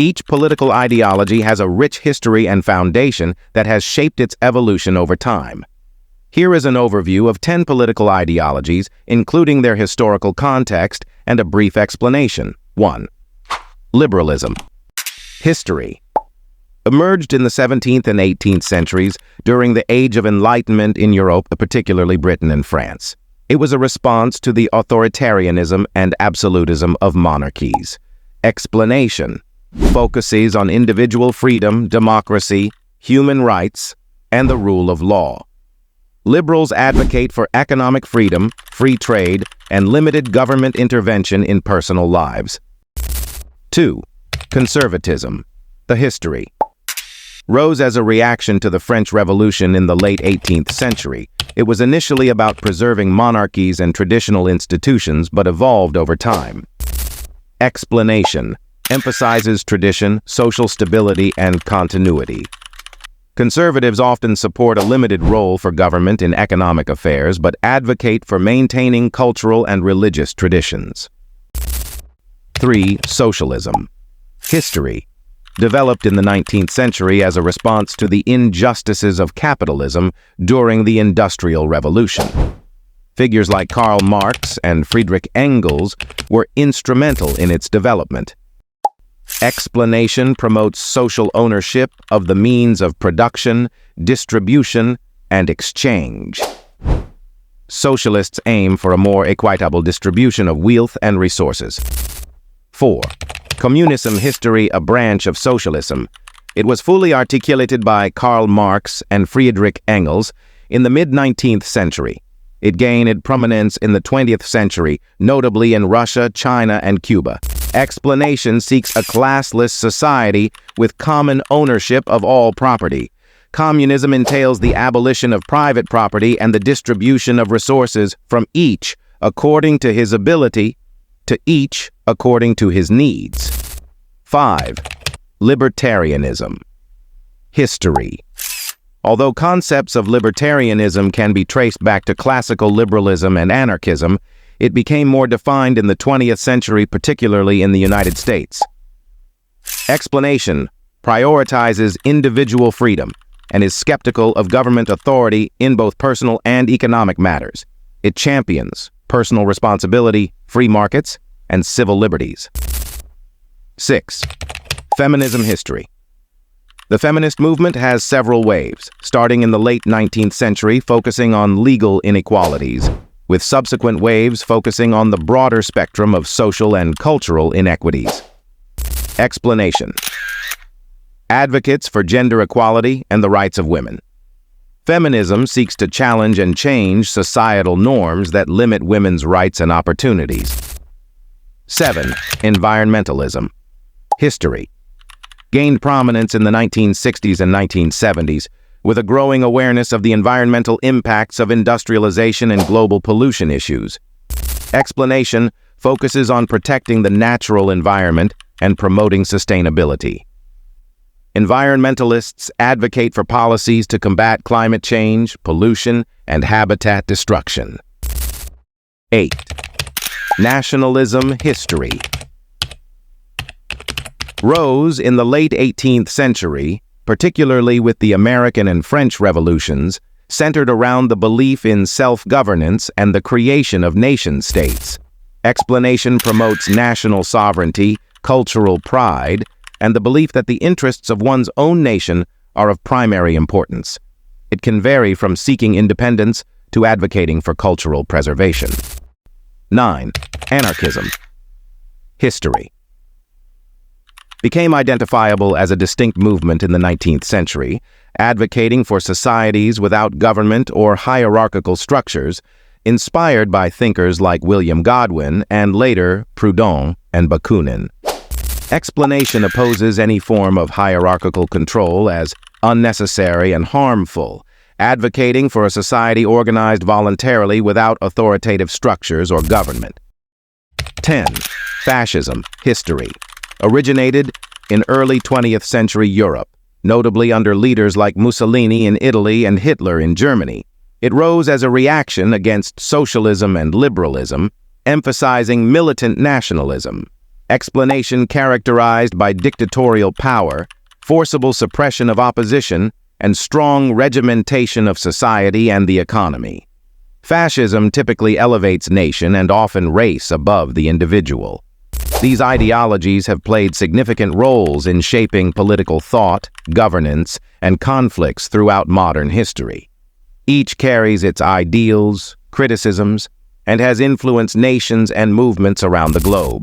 Each political ideology has a rich history and foundation that has shaped its evolution over time. Here is an overview of 10 political ideologies, including their historical context and a brief explanation. 1. Liberalism. History. Emerged in the 17th and 18th centuries during the Age of Enlightenment in Europe, particularly Britain and France. It was a response to the authoritarianism and absolutism of monarchies. Explanation. Focuses on individual freedom, democracy, human rights, and the rule of law. Liberals advocate for economic freedom, free trade, and limited government intervention in personal lives. 2. Conservatism. The history. Rose as a reaction to the French Revolution in the late 18th century. It was initially about preserving monarchies and traditional institutions, but evolved over time. Explanation. Emphasizes tradition, social stability, and continuity. Conservatives often support a limited role for government in economic affairs, but advocate for maintaining cultural and religious traditions. 3. Socialism. History. Developed in the 19th century as a response to the injustices of capitalism during the Industrial Revolution. Figures like Karl Marx and Friedrich Engels were instrumental in its development. Explanation promotes social ownership of the means of production, distribution, and exchange. Socialists aim for a more equitable distribution of wealth and resources. 4. Communism. History, a branch of socialism. It was fully articulated by Karl Marx and Friedrich Engels in the mid-19th century. It gained prominence in the 20th century, notably in Russia, China, and Cuba. Explanation seeks a classless society with common ownership of all property. Communism entails the abolition of private property and the distribution of resources from each according to his ability to each according to his needs. 5. Libertarianism. History. Although concepts of libertarianism can be traced back to classical liberalism and anarchism, it became more defined in the 20th century, particularly in the United States. Explanation. Prioritizes individual freedom and is skeptical of government authority in both personal and economic matters. It champions personal responsibility, free markets, and civil liberties. 6. Feminism. History. The feminist movement has several waves, starting in the late 19th century focusing on legal inequalities, with subsequent waves focusing on the broader spectrum of social and cultural inequities. Explanation. Advocates for gender equality and the rights of women. Feminism seeks to challenge and change societal norms that limit women's rights and opportunities. 7. Environmentalism. History. Gained prominence in the 1960s and 1970s, with a growing awareness of the environmental impacts of industrialization and global pollution issues. Explanation focuses on protecting the natural environment and promoting sustainability. Environmentalists advocate for policies to combat climate change, pollution, and habitat destruction. 8. Nationalism. History. Rose in the late 18th century, particularly with the American and French revolutions, centered around the belief in self-governance and the creation of nation-states. Explanation promotes national sovereignty, cultural pride, and the belief that the interests of one's own nation are of primary importance. It can vary from seeking independence to advocating for cultural preservation. 9. Anarchism. History. Became identifiable as a distinct movement in the 19th century, advocating for societies without government or hierarchical structures, inspired by thinkers like William Godwin and later Proudhon and Bakunin. Explanation opposes any form of hierarchical control as unnecessary and harmful, advocating for a society organized voluntarily without authoritative structures or government. 10. Fascism. History. Originated in early 20th century Europe, notably under leaders like Mussolini in Italy and Hitler in Germany. It rose as a reaction against socialism and liberalism, emphasizing militant nationalism. explanation characterized by dictatorial power, forcible suppression of opposition, and strong regimentation of society and the economy. Fascism typically elevates nation and often race above the individual. These ideologies have played significant roles in shaping political thought, governance, and conflicts throughout modern history. Each carries its ideals, criticisms, and has influenced nations and movements around the globe.